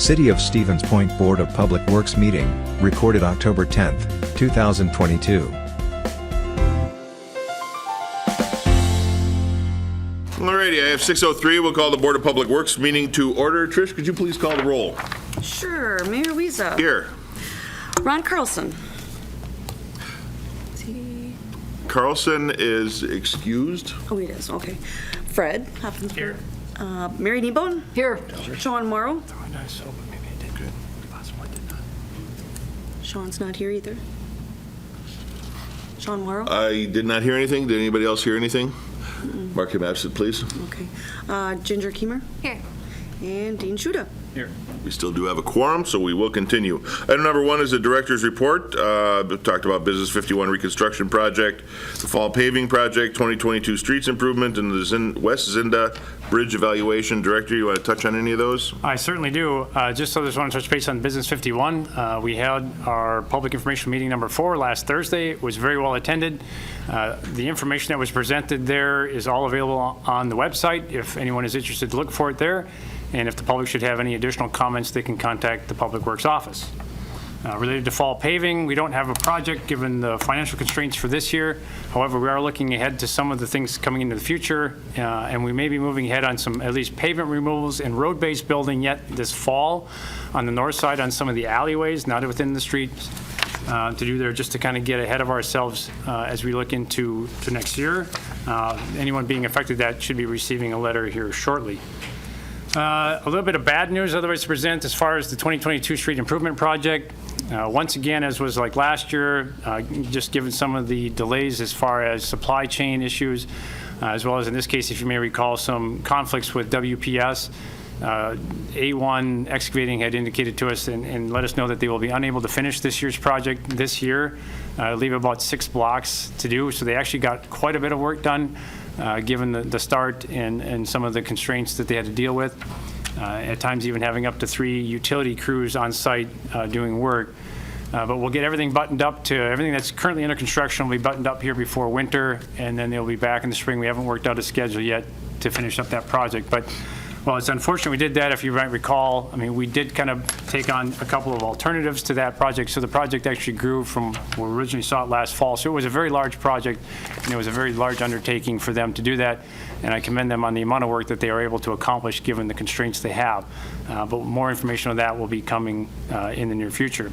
City of Stevens Point Board of Public Works meeting, recorded October 10, 2022. Alrighty, I have 6:03. We'll call the Board of Public Works meeting to order. Trish, could you please call the roll? Sure. Mayor Wiesa. Here. Ron Carlson. Carlson is excused. Oh, he is. Okay. Fred Hopkins. Here. Mary Kneebone. Here. Sean Morrow. Sean's not here either. Sean Morrow. I did not hear anything. Did anybody else hear anything? Mark him absent, please. Okay. Ginger Keemer. Here. And Dean Shuda. Here. We still do have a quorum, so we will continue. Item number 1 is the director's report. We talked about Business 51 reconstruction project, the fall paving project, 2022 streets improvement, and the West Zinda bridge evaluation. Director, you want to touch on any of those? I certainly do. Just so I just want to touch base on Business 51. We had our public information meeting number 4 last Thursday. It was very well attended. The information that was presented there is all available on the website if anyone is interested to look for it there. And if the public should have any additional comments, they can contact the Public Works office. Related to fall paving, we don't have a project given the financial constraints for this year. However, we are looking ahead to some of the things coming into the future, and we may be moving ahead on some at least pavement removals and road-based building yet this fall on the north side on some of the alleyways, not within the streets, to do there just to kind of get ahead of ourselves as we look into next year. Anyone being affected that should be receiving a letter here shortly. A little bit of bad news otherwise to present as far as the 2022 street improvement project. Once again, as was like last year, just given some of the delays as far as supply chain issues, as well as in this case, if you may recall, some conflicts with WPS. A1 Excavating had indicated to us and let us know that they will be unable to finish this year's project this year, leave about 6 blocks to do. So they actually got quite a bit of work done. Given the start and some of the constraints that they had to deal with, at times even having up to 3 utility crews on site doing work. But we'll get everything buttoned up to everything that's currently under construction will be buttoned up here before winter, and then they'll be back in the spring. We haven't worked out a schedule yet to finish up that project. But well, it's unfortunate we did that. If you might recall, I mean, we did kind of take on a couple of alternatives to that project. So the project actually grew from where we originally saw it last fall. So it was a very large project, and it was a very large undertaking for them to do that. And I commend them on the amount of work that they are able to accomplish given the constraints they have. But more information on that will be coming in the near future.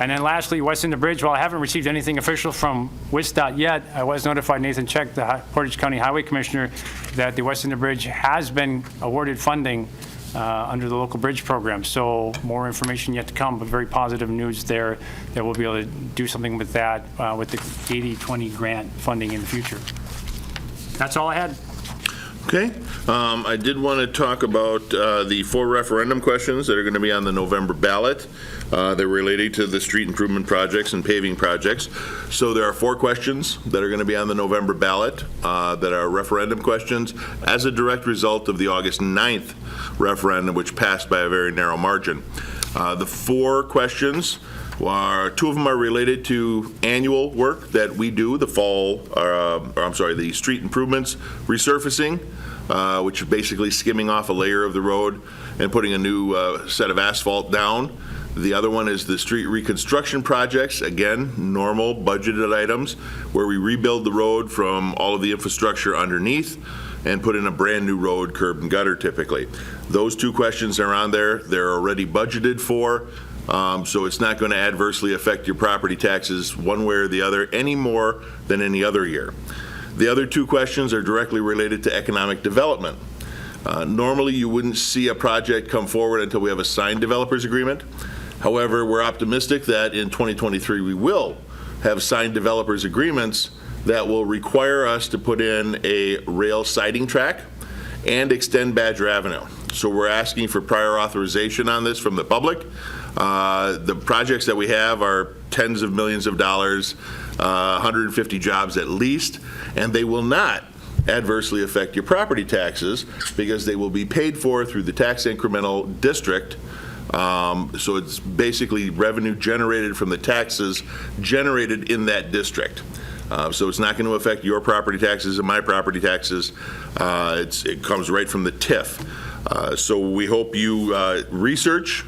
And then lastly, West Zinda Bridge. While I haven't received anything official from WISDOT yet, I was notified, Nathan Check, the Portage County Highway Commissioner, that the West Zinda Bridge has been awarded funding under the local bridge program. So more information yet to come, but very positive news there that we'll be able to do something with that with the 80-20 grant funding in the future. That's all I had. Okay. I did want to talk about the 4 referendum questions that are going to be on the November ballot. They're related to the street improvement projects and paving projects. So there are 4 questions that are going to be on the November ballot that are referendum questions as a direct result of the August 9th referendum, which passed by a very narrow margin. The 4 questions are, 2 of them are related to annual work that we do, the street improvements resurfacing, which is basically skimming off a layer of the road and putting a new set of asphalt down. The other one is the street reconstruction projects, again, normal budgeted items, where we rebuild the road from all of the infrastructure underneath and put in a brand new road, curb and gutter typically. Those 2 questions are on there. They're already budgeted for. So it's not going to adversely affect your property taxes one way or the other any more than any other year. The other 2 questions are directly related to economic development. Normally you wouldn't see a project come forward until we have a signed developers agreement. However, we're optimistic that in 2023 we will have signed developers agreements that will require us to put in a rail siding track and extend Badger Avenue. So we're asking for prior authorization on this from the public. The projects that we have are tens of millions of dollars, 150 jobs at least, and they will not adversely affect your property taxes because they will be paid for through the tax incremental district. So it's basically revenue generated from the taxes generated in that district. So it's not going to affect your property taxes and my property taxes. It comes right from the TIF. So we hope you research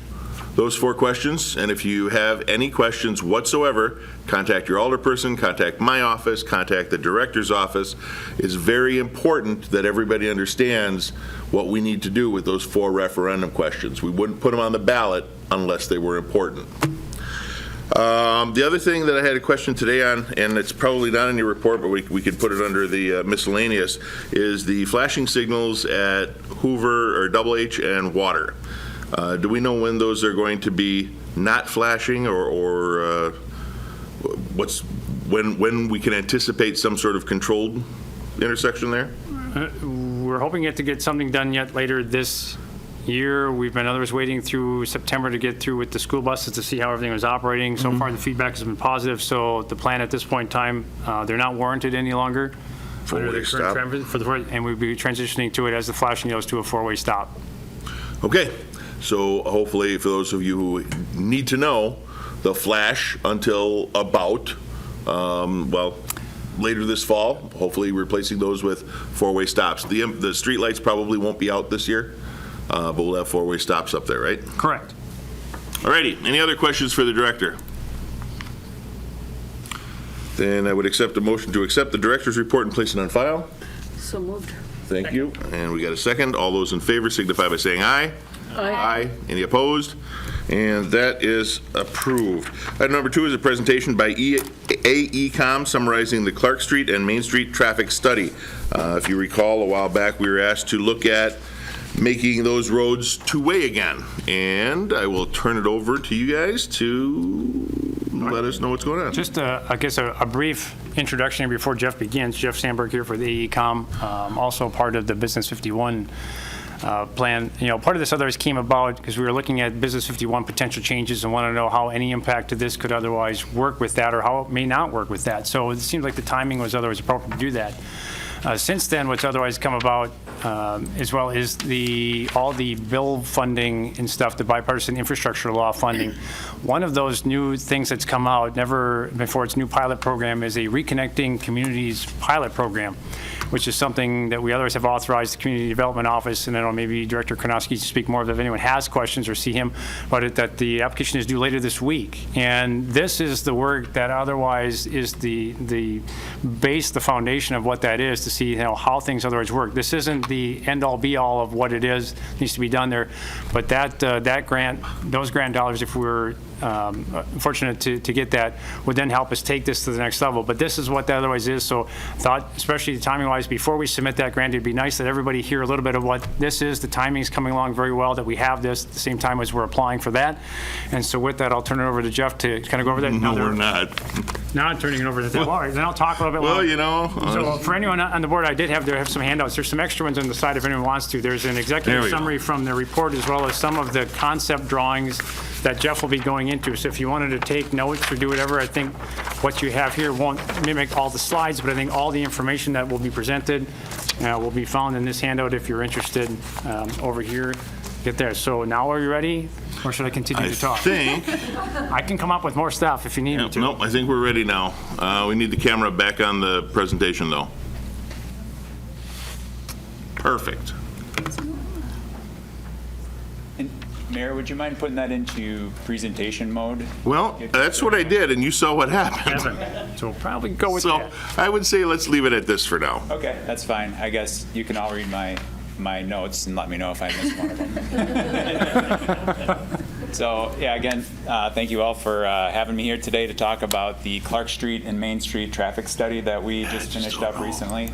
those 4 questions, and if you have any questions whatsoever, contact your alderperson, contact my office, contact the director's office. It's very important that everybody understands what we need to do with those 4 referendum questions. We wouldn't put them on the ballot unless they were important. The other thing that I had a question today on, and it's probably not in your report, but we could put it under the miscellaneous, is the flashing signals at Hoover or Double H and Water. Do we know when those are going to be not flashing, or when we can anticipate some sort of controlled intersection there? We're hoping to get something done yet later this year. We've been others waiting through September to get through with the school buses to see how everything was operating. So far, the feedback has been positive. So the plan at this point in time, they're not warranted any longer. Four-way stop. And we'll be transitioning to it as the flashing goes to a 4-way stop. Okay, so hopefully for those of you who need to know, they'll flash until about, later this fall, hopefully replacing those with 4-way stops. The street lights probably won't be out this year, but we'll have 4-way stops up there, right? Correct. All righty, any other questions for the director? Then I would accept a motion to accept the director's report and place it on file. So moved. Thank you. And we got a second. All those in favor signify by saying aye. Aye. Any opposed? And that is approved. Item number 2 is a presentation by AECom summarizing the Clark Street and Main Street traffic study. If you recall, a while back, we were asked to look at making those roads 2-way again. And I will turn it over to you guys to let us know what's going on. Just, I guess, a brief introduction before Jeff begins. Jeff Sandberg here for the AECom, also part of the Business 51 plan. You know, part of this otherwise came about because we were looking at Business 51 potential changes and want to know how any impact of this could otherwise work with that or how it may not work with that. So it seems like the timing was otherwise appropriate to do that. Since then, what's otherwise come about as well is all the bill funding and stuff, the bipartisan infrastructure law funding. One of those new things that's come out, never before, its new pilot program is a Reconnecting Communities pilot program, which is something that we otherwise have authorized the Community Development Office, and I don't know, maybe Director Karnowski to speak more if anyone has questions or see him about it, that the application is due later this week. And this is the work that otherwise is the base, the foundation of what that is, to see how things otherwise work. This isn't the end-all be-all of what it is needs to be done there, but that grant, those grant dollars, if we're fortunate to get that, would then help us take this to the next level. But this is what that otherwise is. So I thought, especially timing-wise, before we submit that grant, it'd be nice that everybody hear a little bit of what this is. The timing's coming along very well, that we have this at the same time as we're applying for that. And so with that, I'll turn it over to Jeff to kind of go over that. No, we're not. Now I'm turning it over to Jeff. All right, then I'll talk a little bit. Well, you know. So for anyone on the board, I did have some handouts. There's some extra ones on the side if anyone wants to. There's an executive summary from the report, as well as some of the concept drawings that Jeff will be going into. So if you wanted to take notes or do whatever, I think what you have here won't mimic all the slides, but I think all the information that will be presented will be found in this handout if you're interested over here. Get there. So now are you ready? Or should I continue to talk? I think. I can come up with more stuff if you need me to. Nope, I think we're ready now. We need the camera back on the presentation, though. Perfect. Mayor, would you mind putting that into presentation mode? Well, that's what I did, and you saw what happened. So we'll probably go with that. So I would say let's leave it at this for now. Okay, that's fine. I guess you can all read my notes and let me know if I missed one of them. So, yeah, again, thank you all for having me here today to talk about the Clark Street and Main Street traffic study that we just finished up recently.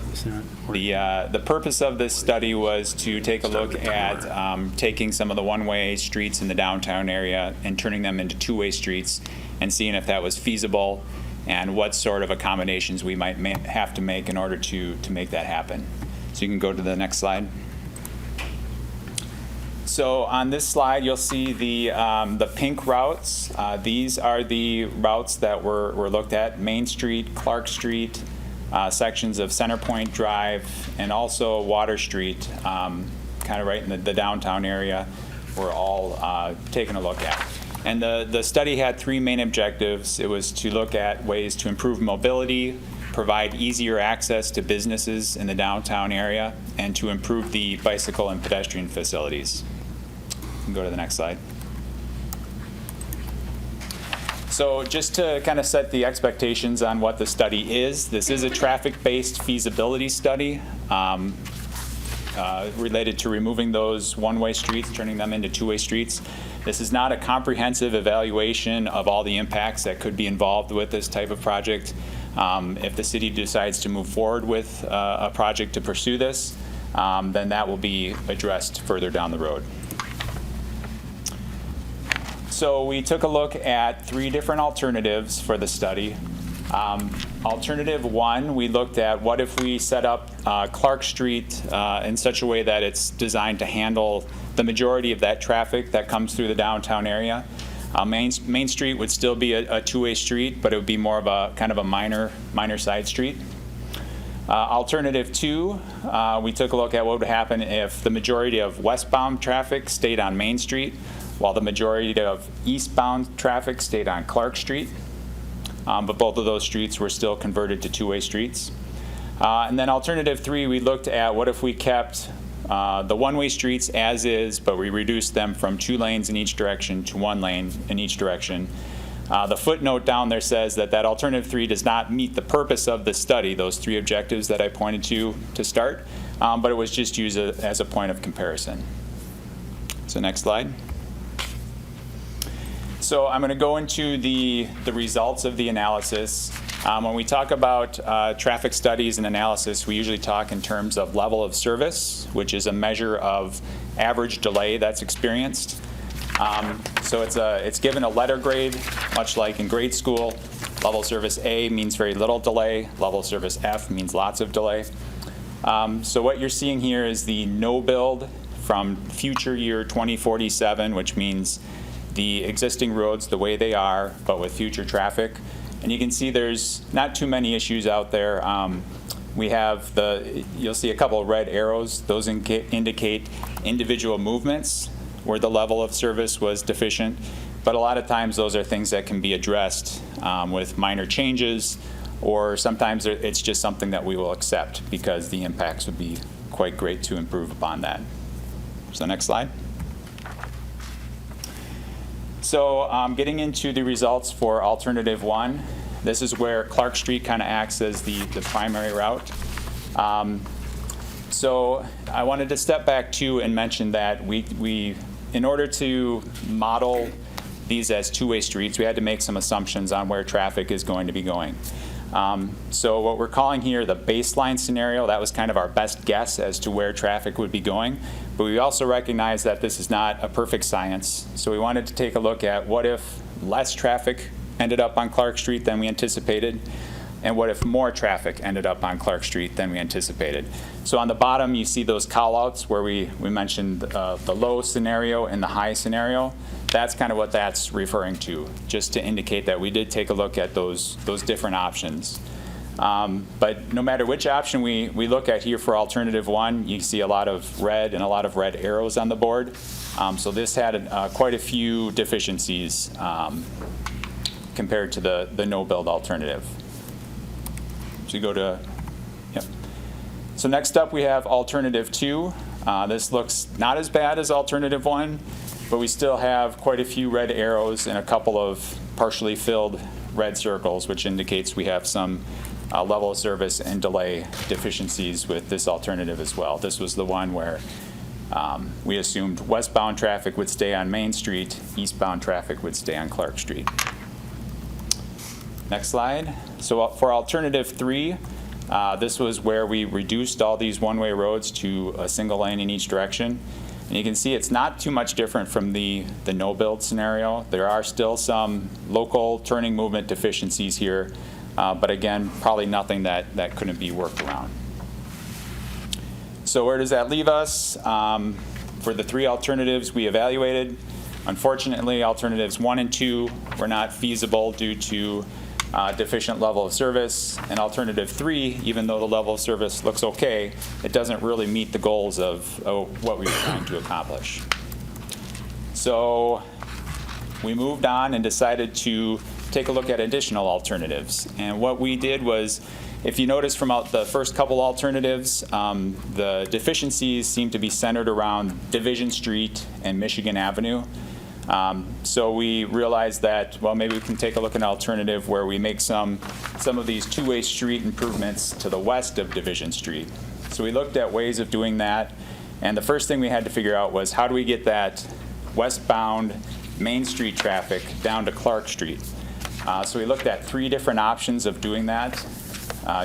The purpose of this study was to take a look at taking some of the one-way streets in the downtown area and turning them into two-way streets and seeing if that was feasible and what sort of accommodations we might have to make in order to make that happen. So you can go to the next slide. So on this slide, you'll see the pink routes. These are the routes that were looked at: Main Street, Clark Street, sections of Centerpoint Drive, and also Water Street, kind of right in the downtown area. We're all taking a look at. And the study had 3 main objectives. It was to look at ways to improve mobility, provide easier access to businesses in the downtown area, and to improve the bicycle and pedestrian facilities. You can go to the next slide. So just to kind of set the expectations on what the study is, this is a traffic-based feasibility study related to removing those one-way streets, turning them into two-way streets. This is not a comprehensive evaluation of all the impacts that could be involved with this type of project. If the city decides to move forward with a project to pursue this, then that will be addressed further down the road. So we took a look at 3 different alternatives for the study. Alternative 1, we looked at what if we set up Clark Street in such a way that it's designed to handle the majority of that traffic that comes through the downtown area. Main Street would still be a two-way street, but it would be more of a kind of a minor side street. Alternative 2, we took a look at what would happen if the majority of westbound traffic stayed on Main Street, while the majority of eastbound traffic stayed on Clark Street. But both of those streets were still converted to two-way streets. And then alternative 3, we looked at what if we kept the one-way streets as is, but we reduced them from 2 lanes in each direction to 1 lane in each direction. The footnote down there says that alternative 3 does not meet the purpose of the study, those 3 objectives that I pointed to start, but it was just used as a point of comparison. So next slide. So I'm going to go into the results of the analysis. When we talk about traffic studies and analysis, we usually talk in terms of level of service, which is a measure of average delay that's experienced. So it's given a letter grade, much like in grade school. Level service A means very little delay. Level service F means lots of delay. So what you're seeing here is the no build from future year 2047, which means the existing roads the way they are, but with future traffic. And you can see there's not too many issues out there. We have you'll see a couple of red arrows. Those indicate individual movements where the level of service was deficient. But a lot of times those are things that can be addressed with minor changes, or sometimes it's just something that we will accept because the impacts would be quite great to improve upon that. So next slide. So getting into the results for alternative 1, this is where Clark Street kind of acts as the primary route. So I wanted to step back too and mention that we in order to model these as two-way streets, we had to make some assumptions on where traffic is going to be going. So what we're calling here the baseline scenario, that was kind of our best guess as to where traffic would be going. But we also recognize that this is not a perfect science. So we wanted to take a look at what if less traffic ended up on Clark Street than we anticipated, and what if more traffic ended up on Clark Street than we anticipated. So on the bottom, you see those call-outs where we mentioned the low scenario and the high scenario. That's kind of what that's referring to, just to indicate that we did take a look at those different options. But no matter which option we look at here for alternative 1, you see a lot of red and a lot of red arrows on the board. So this had quite a few deficiencies compared to the no-build alternative. So you go to, yep. So next up we have alternative 2. This looks not as bad as alternative 1, but we still have quite a few red arrows and a couple of partially filled red circles, which indicates we have some level of service and delay deficiencies with this alternative as well. This was the one where we assumed westbound traffic would stay on Main Street, eastbound traffic would stay on Clark Street. Next slide. So for alternative 3, this was where we reduced all these one-way roads to a single lane in each direction. And you can see it's not too much different from the no-build scenario. There are still some local turning movement deficiencies here, but again, probably nothing that couldn't be worked around. So where does that leave us? For the 3 alternatives we evaluated, unfortunately, alternatives 1 and 2 were not feasible due to deficient level of service, and alternative 3, even though the level of service looks okay, it doesn't really meet the goals of what we were trying to accomplish. So we moved on and decided to take a look at additional alternatives. And what we did was If you notice from the first couple alternatives, the deficiencies seem to be centered around Division Street and Michigan Avenue. So we realized that, well, maybe we can take a look at an alternative where we make some of these two-way street improvements to the west of Division Street. So we looked at ways of doing that, and the first thing we had to figure out was how do we get that westbound Main Street traffic down to Clark Street. So we looked at 3 different options of doing that.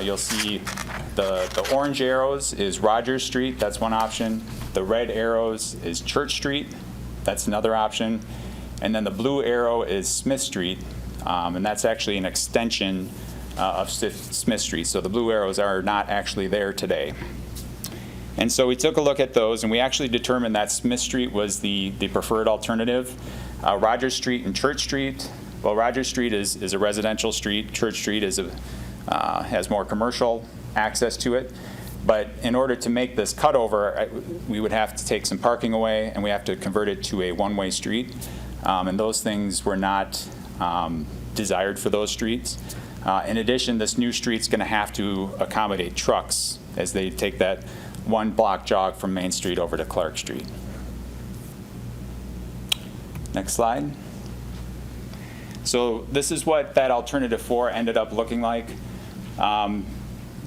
You'll see the orange arrows is Rogers Street, that's one option. The red arrows is Church Street, that's another option. And then the blue arrow is Smith Street, and that's actually an extension of Smith Street. So the blue arrows are not actually there today. And so we took a look at those, and we actually determined that Smith Street was the preferred alternative. Rogers Street and Church Street, well, Rogers Street is a residential street. Church Street has more commercial access to it. But in order to make this cutover, we would have to take some parking away, and we have to convert it to a one-way street. And those things were not desired for those streets. In addition, this new street's going to have to accommodate trucks as they take that one block jog from Main Street over to Clark Street. Next slide. So this is what that alternative 4 ended up looking like.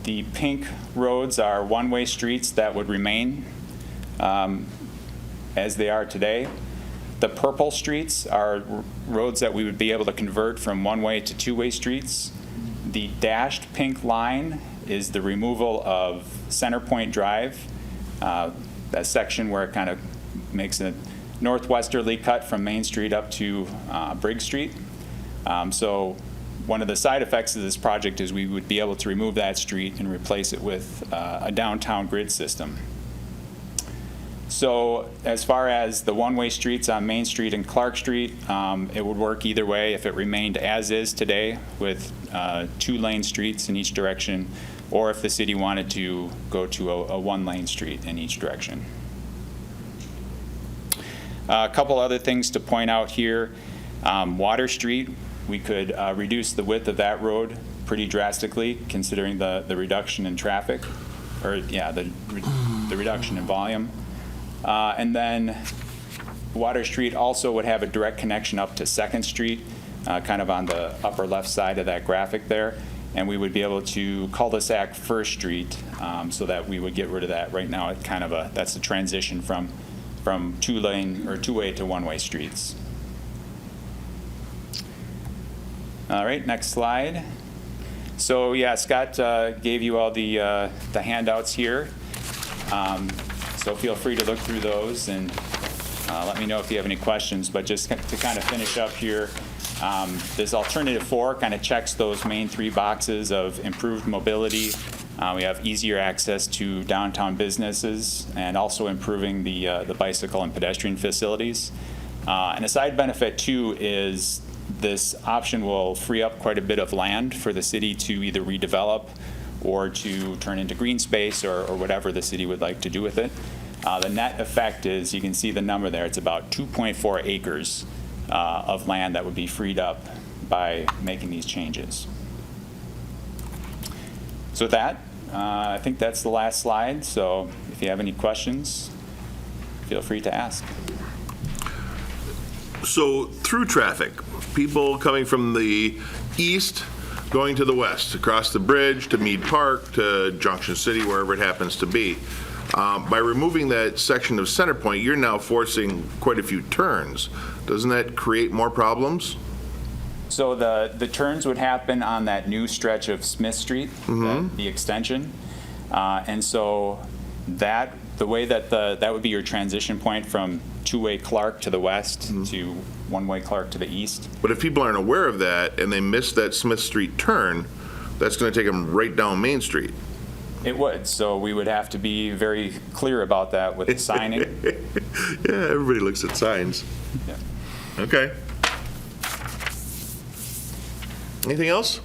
The pink roads are one-way streets that would remain as they are today. The purple streets are roads that we would be able to convert from one-way to two-way streets. The dashed pink line is the removal of Center Point Drive, that section where it kind of makes a northwesterly cut from Main Street up to Briggs Street. So one of the side effects of this project is we would be able to remove that street and replace it with a downtown grid system. So as far as the one-way streets on Main Street and Clark Street, it would work either way if it remained as is today with 2-lane streets in each direction, or if the city wanted to go to a 1-lane street in each direction. A couple other things to point out here. Water Street, we could reduce the width of that road pretty drastically considering the reduction in traffic, or yeah, the reduction in volume. And then Water Street also would have a direct connection up to 2nd Street, kind of on the upper left side of that graphic there. And we would be able to cul-de-sac 1st Street so that we would get rid of that. Right now, it kind of that's a transition from 2-lane or 2-way to 1-way streets. All right, next slide. So yeah, Scott gave you all the handouts here. So feel free to look through those and let me know if you have any questions. But just to kind of finish up here, this alternative 4 kind of checks those main 3 boxes of improved mobility. We have easier access to downtown businesses and also improving the bicycle and pedestrian facilities. And a side benefit too is this option will free up quite a bit of land for the city to either redevelop or to turn into green space or whatever the city would like to do with it. The net effect is, you can see the number there, it's about 2.4 acres of land that would be freed up by making these changes. So with that, I think that's the last slide. So if you have any questions, feel free to ask. So through traffic, people coming from the east going to the west, across the bridge to Mead Park to Junction City, wherever it happens to be. By removing that section of Center Point, you're now forcing quite a few turns. Doesn't that create more problems? So the turns would happen on that new stretch of Smith Street, the extension. And so the way that would be your transition point from 2-way Clark to the west to 1-way Clark to the east. But if people aren't aware of that and they miss that Smith Street turn, that's going to take them right down Main Street. It would. So we would have to be very clear about that with the signing. Yeah, everybody looks at signs. Yeah. Okay. Anything else?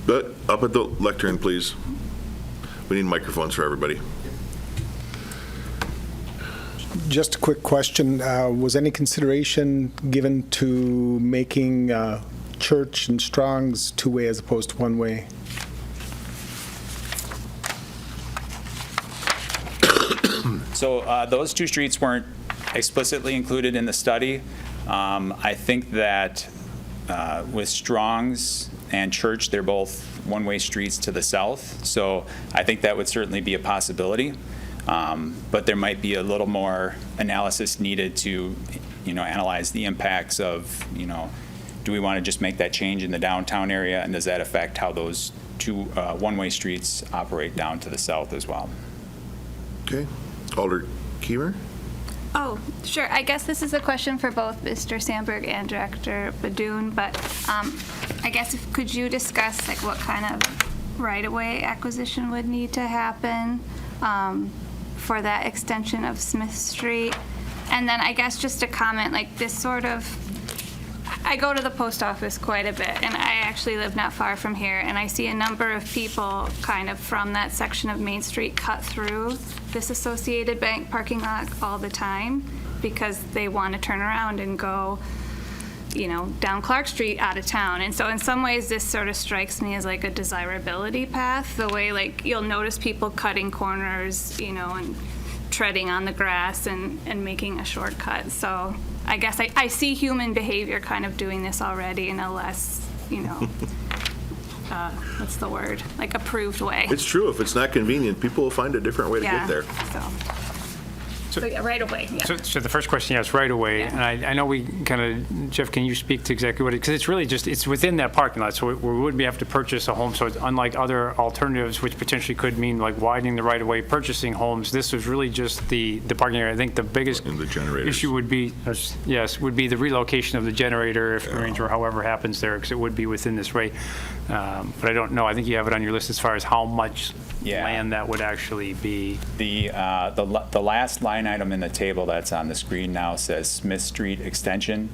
But up at the lectern, please. We need microphones for everybody. Just a quick question. Was any consideration given to making Church and Strong's two-way as opposed to one-way? So those two streets weren't explicitly included in the study. I think that with Strong's and Church, they're both one-way streets to the south. So I think that would certainly be a possibility. But there might be a little more analysis needed to, analyze the impacts of, do we want to just make that change in the downtown area, and does that affect how those two one-way streets operate down to the south as well? Okay. Alder Kiemer? Oh, sure. I guess this is a question for both Mr. Sandberg and Director Badoon, but I guess could you discuss like what kind of right-of-way acquisition would need to happen for that extension of Smith Street? And then I guess just a comment, like this sort of, I go to the post office quite a bit, and I actually live not far from here, and I see a number of people kind of from that section of Main Street cut through this Associated Bank parking lot all the time because they want to turn around and go, down Clark Street out of town. And so in some ways, this sort of strikes me as like a desirability path, the way like you'll notice people cutting corners, and treading on the grass and making a shortcut. So I guess I see human behavior kind of doing this already in a less, what's the word? Like approved way. It's true. If it's not convenient, people will find a different way to get there. So yeah, right away. Yeah. So the first question, yes, right away. Yeah. And I know we kind of, Jeff, can you speak to exactly what it, because it's really just, it's within that parking lot. So we wouldn't have to purchase a home. So it's unlike other alternatives, which potentially could mean like widening the right of way, purchasing homes. This was really just the parking area. I think the biggest And the generators. issue would be, would be the relocation of the generator if arranged or however happens there, because it would be within this rate. But I don't know. I think you have it on your list as far as how much land that would actually be. The last line item in the table that's on the screen now says Smith Street Extension,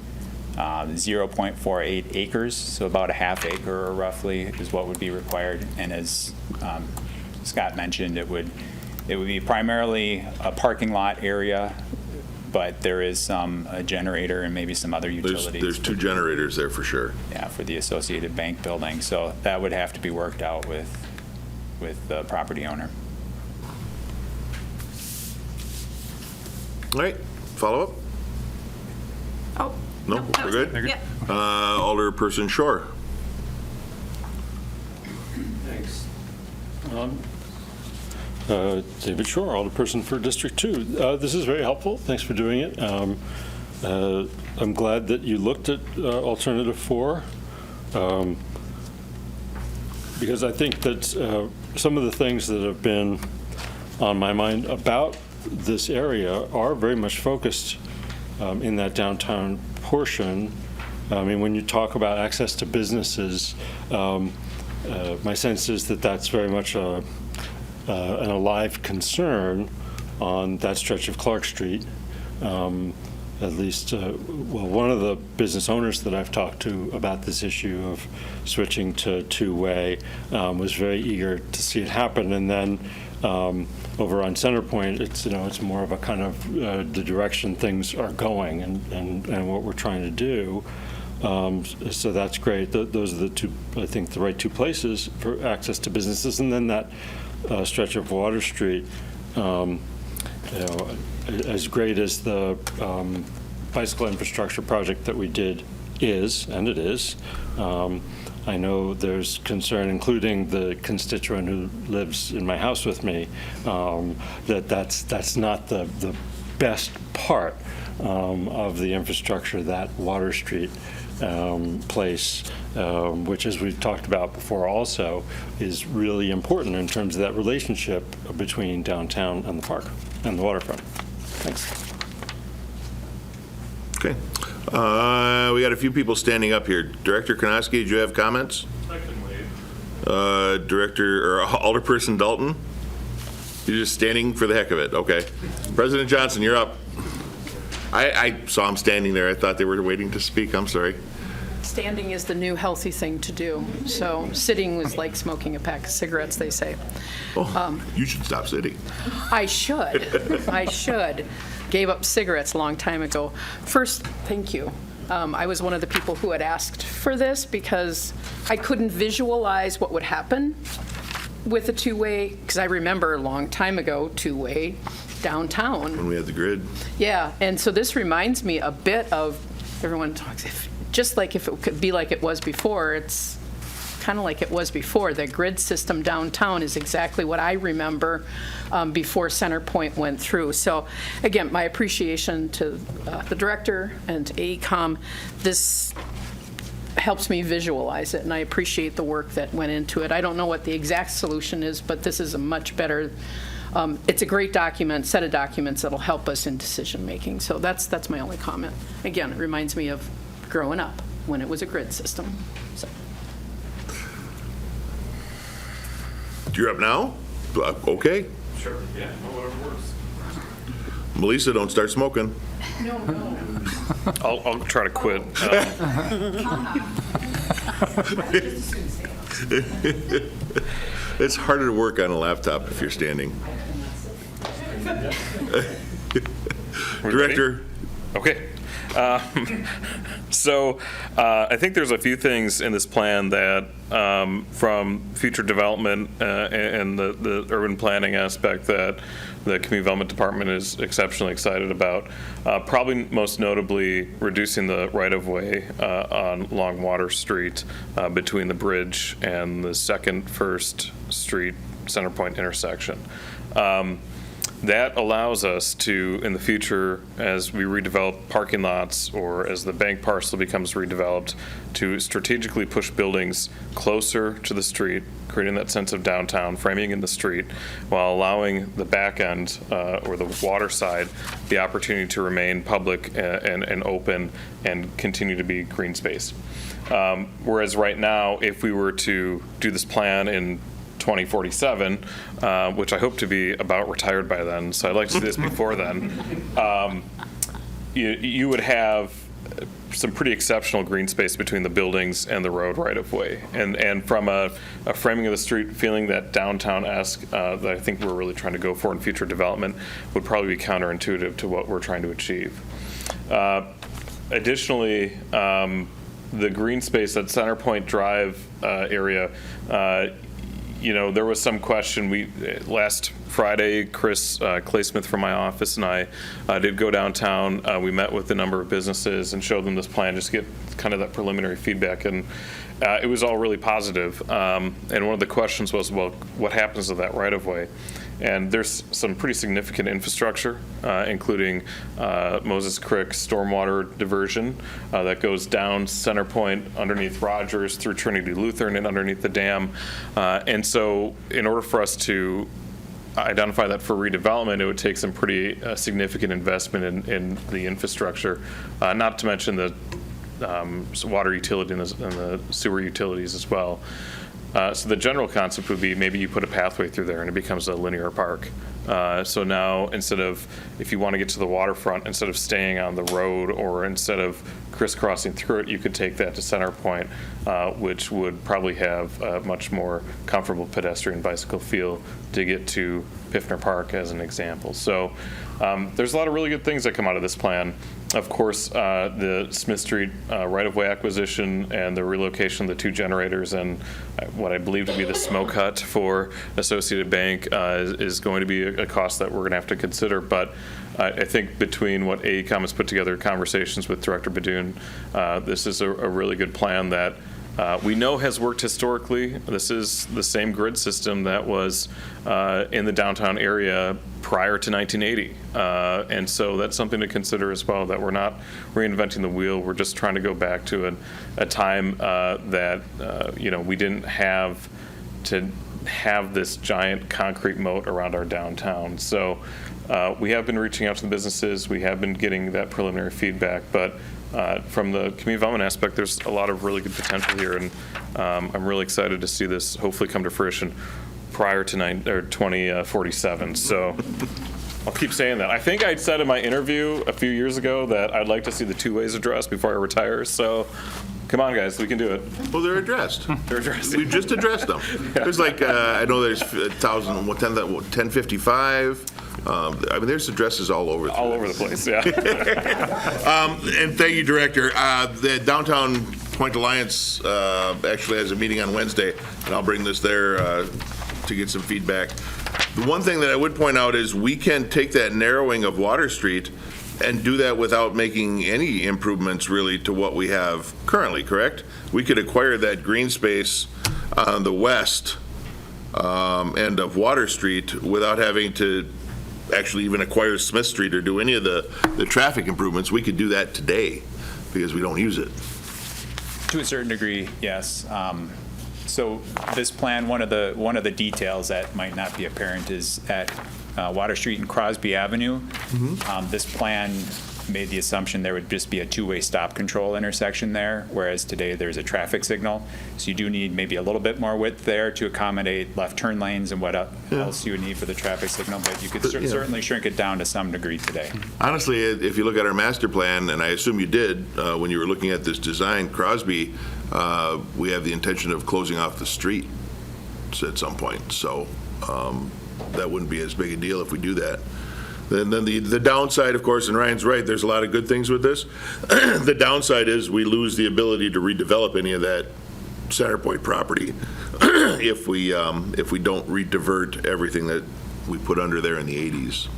0.48 acres, so about a half acre roughly is what would be required. And as Scott mentioned, it would be primarily a parking lot area, but there is some generator and maybe some other utilities. There's two generators there for sure. Yeah, for the Associated Bank building. So that would have to be worked out with the property owner. All right, follow-up? Oh. No, that we're was good? it. Yep. Alderperson Shore. Thanks. David Shore, Alderperson for District 2. This is very helpful. Thanks for doing it. I'm glad that you looked at Alternative 4 because I think that some of the things that have been on my mind about this area are very much focused in that downtown portion. I mean, when you talk about access to businesses, my sense is that that's very much an alive concern on that stretch of Clark Street. At least, one of the business owners that I've talked to about this issue of switching to two-way was very eager to see it happen. And then over on Centerpoint, it's more of a kind of the direction things are going and what we're trying to do. So that's great. Those are the two, I think, the right two places for access to businesses. And then that stretch of Water Street, as great as the bicycle infrastructure project that we did is, and it is, I know there's concern, including the constituent who lives in my house with me, that's not the best part of the infrastructure, that Water Street place, which, as we've talked about before also, is really important in terms of that relationship between downtown and the park and the waterfront. Thanks. Okay. We got a few people standing up here. Director Konoski, did you have comments? I can wave. Director or Alderperson Dalton? You're just standing for the heck of it. Okay. President Johnson, you're up. I saw him standing there. I thought they were waiting to speak. I'm sorry. Standing is the new healthy thing to do. So sitting was like smoking a pack of cigarettes, they say. You should stop sitting. I should. I should. Gave up cigarettes a long time ago. First, thank you. I was one of the people who had asked for this because I couldn't visualize what would happen with a two-way, because I remember a long time ago, two-way downtown. When we had the grid. Yeah, and so this reminds me a bit of, everyone talks, just like if it could be like it was before, it's kind of like it was before. The grid system downtown is exactly what I remember before Centerpoint went through. So again, my appreciation to the director and to AECom. This helps me visualize it, and I appreciate the work that went into it. I don't know what the exact solution is, but this is a much better, it's a great document, set of documents that'll help us in decision making. So that's my only comment. Again, it reminds me of growing up when it was a grid system. So. You're up now? Okay. Sure, yeah, whatever works. Melissa, don't start smoking. No. I'll try to quit. It's harder to work on a laptop if you're standing. Director. Okay. So I think there's a few things in this plan that from future development and the urban planning aspect that the Community Development Department is exceptionally excited about. Probably most notably reducing the right-of-way on Long Water Street between the bridge and the First Street Centerpoint intersection. That allows us to, in the future, as we redevelop parking lots or as the bank parcel becomes redeveloped, to strategically push buildings closer to the street, creating that sense of downtown, framing in the street, while allowing the back end or the water side the opportunity to remain public and open and continue to be green space. Whereas right now, if we were to do this plan in 2047, which I hope to be about retired by then, so I'd like to see this before then, you would have some pretty exceptional green space between the buildings and the road right-of-way. And from a framing of the street, feeling that downtown-esque that I think we're really trying to go for in future development would probably be counterintuitive to what we're trying to achieve. Additionally, the green space at Centerpoint Drive area, there was some question. Last Friday, Chris Claysmith from my office and I did go downtown. We met with a number of businesses and showed them this plan just to get kind of that preliminary feedback. And it was all really positive. And one of the questions was, well, what happens to that right-of-way? And there's some pretty significant infrastructure, including Moses Creek stormwater diversion that goes down Centerpoint, underneath Rogers, through Trinity Lutheran, and underneath the dam. And so in order for us to identify that for redevelopment, it would take some pretty significant investment in the infrastructure, not to mention the water utility and the sewer utilities as well. So the general concept would be maybe you put a pathway through there and it becomes a linear park. So now instead of, if you want to get to the waterfront, instead of staying on the road or instead of crisscrossing through it, you could take that to Centerpoint, which would probably have a much more comfortable pedestrian bicycle feel to get to Piffner Park as an example. So there's a lot of really good things that come out of this plan. Of course, the Smith Street right-of-way acquisition and the relocation of the two generators and what I believe to be the smoke hut for Associated Bank is going to be a cost that we're going to have to consider. But I think between what AECom has put together, conversations with Director Badoon, this is a really good plan that we know has worked historically. This is the same grid system that was in the downtown area prior to 1980. And so that's something to consider as well, that we're not reinventing the wheel. We're just trying to go back to a time that, we didn't have to have this giant concrete moat around our downtown. So we have been reaching out to the businesses. We have been getting that preliminary feedback, but from the community development aspect, there's a lot of really good potential here, and I'm really excited to see this hopefully come to fruition prior to 2047. So I'll keep saying that. I think I'd said in my interview a few years ago that I'd like to see the two ways addressed before I retire. So Come on, guys, we can do it. Well, they're addressed. They're addressed. We've just addressed them. There's like, I know there's 1055. I mean, there's addresses all over. All over the place, yeah. And thank you, Director. The Downtown Point Alliance actually has a meeting on Wednesday, and I'll bring this there to get some feedback. The one thing that I would point out is we can take that narrowing of Water Street and do that without making any improvements really to what we have currently, correct? We could acquire that green space on the west end of Water Street without having to actually even acquire Smith Street or do any of the traffic improvements. We could do that today because we don't use it. To a certain degree, yes. So this plan, one of the details that might not be apparent is at Water Street and Crosby Avenue. This plan made the assumption there would just be a two-way stop control intersection there, whereas today there's a traffic signal. So you do need maybe a little bit more width there to accommodate left turn lanes and what else you would need for the traffic signal, but you could certainly shrink it down to some degree today. Honestly, if you look at our master plan, and I assume you did when you were looking at this design, Crosby, we have the intention of closing off the street at some point. So that wouldn't be as big a deal if we do that. Then the downside, of course, and Ryan's right, there's a lot of good things with this. The downside is we lose the ability to redevelop any of that Center Point property if we don't redivert everything that we put under there in the 80s.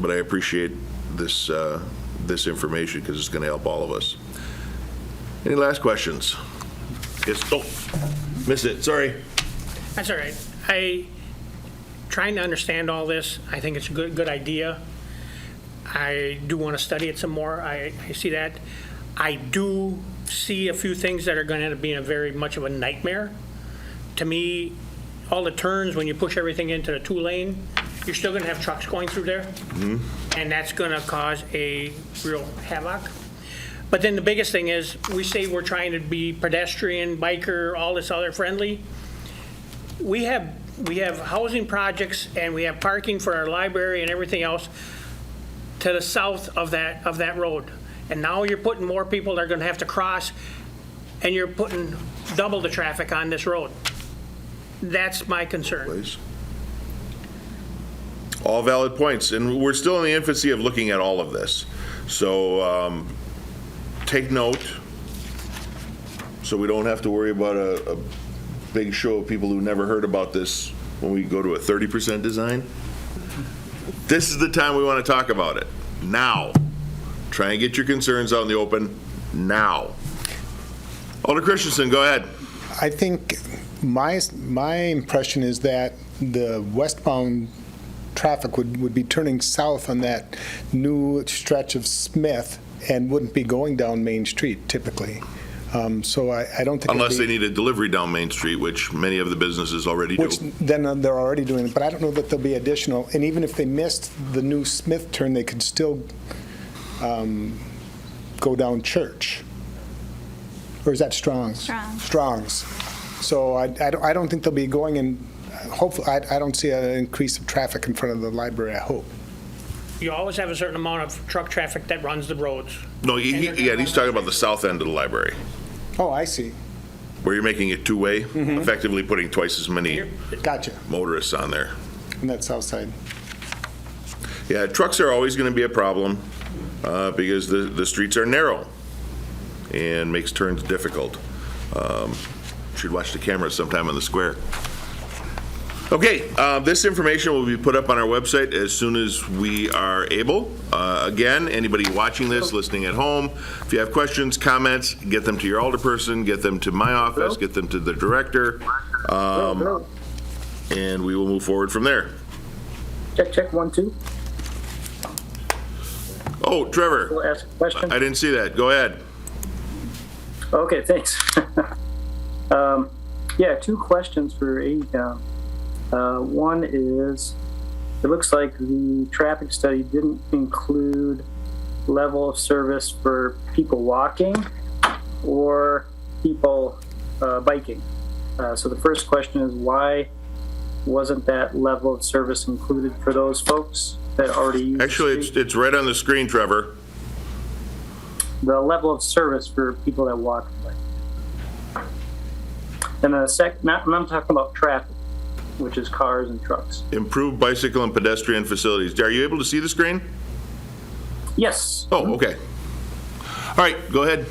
But I appreciate this information because it's going to help all of us. Any last questions? Yes. Oh, missed it. Sorry. That's all right. Trying to understand all this, I think it's a good idea. I do want to study it some more. I see that. I do see a few things that are going to end up being very much of a nightmare. To me, all the turns, when you push everything into the two-lane, you're still going to have trucks going through there. And that's going to cause a real havoc. But then the biggest thing is, we say we're trying to be pedestrian, biker, all this other friendly. We have housing projects and we have parking for our library and everything else to the south of that road. And now you're putting more people that are going to have to cross, and you're putting double the traffic on this road. That's my concern. Please. All valid points, and we're still in the infancy of looking at all of this. So take note so we don't have to worry about a big show of people who never heard about this when we go to a 30% design. This is the time we want to talk about it. Now. Try and get your concerns out in the open now. Alder Christensen, go ahead. I think my impression is that the westbound traffic would be turning south on that new stretch of Smith and wouldn't be going down Main Street typically. So I don't think... Unless they need a delivery down Main Street, which many of the businesses already do. Which then they're already doing it, but I don't know that there'll be additional. And even if they missed the new Smith turn, they could still go down Church. Or is that Strong's? Strong's. So I don't think they'll be going in. Hopefully, I don't see an increase of traffic in front of the library, I hope. You always have a certain amount of truck traffic that runs the roads. No, he's talking about the south end of the library. Oh, I see. Where you're making it two-way, effectively putting twice as many motorists on there. On that south side. Yeah, trucks are always going to be a problem because the streets are narrow and makes turns difficult. Should watch the camera sometime on the square. Okay, this information will be put up on our website as soon as we are able. Again, anybody watching this, listening at home, if you have questions, comments, get them to your alderperson, get them to my office, get them to the director, and we will move forward from there. Check, 1, 2. Oh, Trevor. We'll ask a question. I didn't see that. Go ahead. Okay, thanks. Yeah, 2 questions for AECom. One is, it looks like the traffic study didn't include level of service for people walking or people biking. So the first question is, why wasn't that level of service included for those folks that already use Actually, it's right on the screen, Trevor. the level of service for people that walk the bike. And I'm talking about traffic, which is cars and trucks. Improve bicycle and pedestrian facilities. Are you able to see the screen? Yes. Oh, okay. All right, go ahead.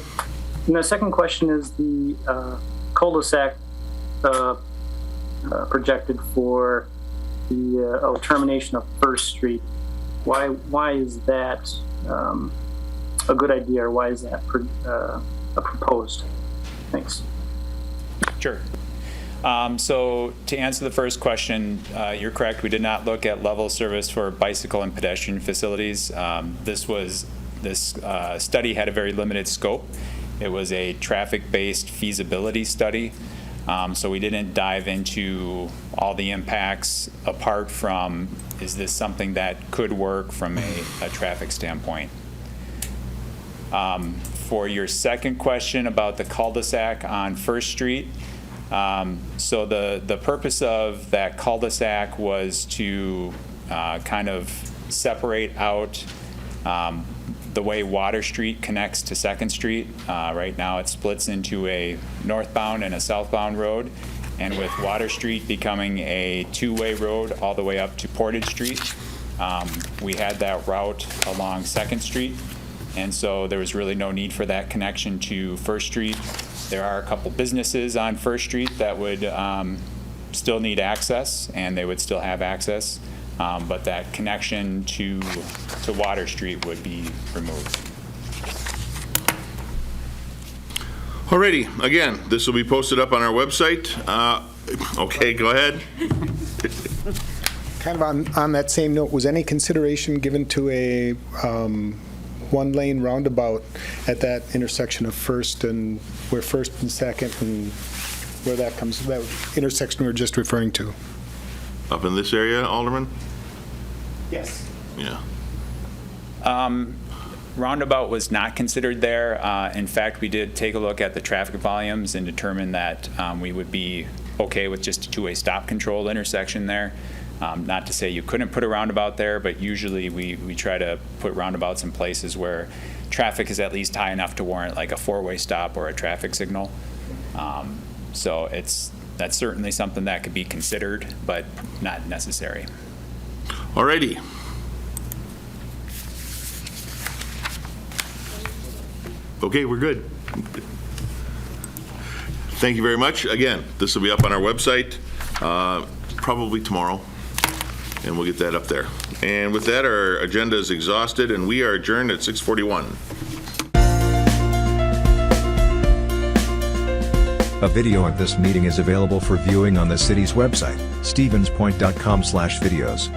And the second question is the Cul-De-Sac projected for the termination of First Street. Why is that a good idea, or why is that proposed? Thanks. Sure. So to answer the first question, you're correct. We did not look at level of service for bicycle and pedestrian facilities. This study had a very limited scope. It was a traffic-based feasibility study. So we didn't dive into all the impacts apart from, is this something that could work from a traffic standpoint? For your second question about the cul-de-sac on First Street, so the purpose of that cul-de-sac was to kind of separate out the way Water Street connects to Second Street. Right now it splits into a northbound and a southbound road, and with Water Street becoming a two-way road all the way up to Portage Street, we had that route along Second Street, and so there was really no need for that connection to First Street. There are a couple businesses on First Street that would still need access, and they would still have access, but that connection to Water Street would be removed. Alrighty, again, this will be posted up on our website. Okay, go ahead. Kind of on that same note, was any consideration given to a one-lane roundabout at that intersection of First and where First and Second, and where that comes, that intersection we were just referring to? Up in this area, Alderman? Yes. Yeah. Roundabout was not considered there. In fact, we did take a look at the traffic volumes and determined that we would be okay with just a two-way stop control intersection there. Not to say you couldn't put a roundabout there, but usually we try to put roundabouts in places where traffic is at least high enough to warrant like a four-way stop or a traffic signal. So that's certainly something that could be considered, but not necessary. Alrighty. Okay, we're good. Thank you very much. Again, this will be up on our website probably tomorrow, and we'll get that up there. And with that, our agenda is exhausted, and we are adjourned at 6:41. A video of this meeting is available for viewing on the city's website, stevenspoint.com/videos.